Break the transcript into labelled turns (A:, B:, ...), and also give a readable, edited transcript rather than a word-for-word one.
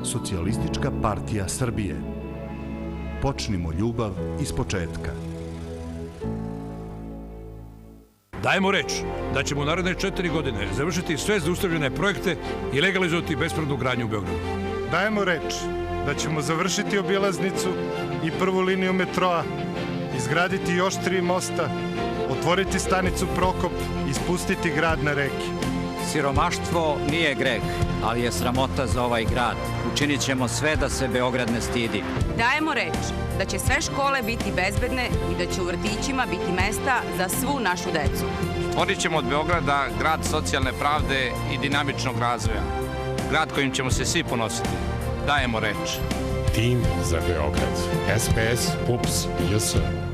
A: Socijalistička partija Srbije. Počnimo ljubav iz početka.
B: Dajemo reč da ćemo u naredne 4 godine završiti sve zaustavljene projekte i legalizovati bespravnu gradnju u Beogradu.
C: Dajemo reč da ćemo završiti obilaznicu i prvu liniju metroa, izgraditi još 3 mosta, otvoriti stanicu Prokop i spustiti grad na reke.
D: Siromaštvo nije greh, ali je sramota za ovaj grad. Učinit ćemo sve da se Beograd ne stidi.
E: Dajemo reč da će sve škole biti bezbedne i da će u vrtićima biti mesta za svu našu decu.
F: Stvorit ćemo od Beograda grad socijalne pravde i dinamičnog razvoja. Grad kojim ćemo se svi ponositi. Dajemo reč.
G: Tim za Beograd. SPS, PUPS, JS.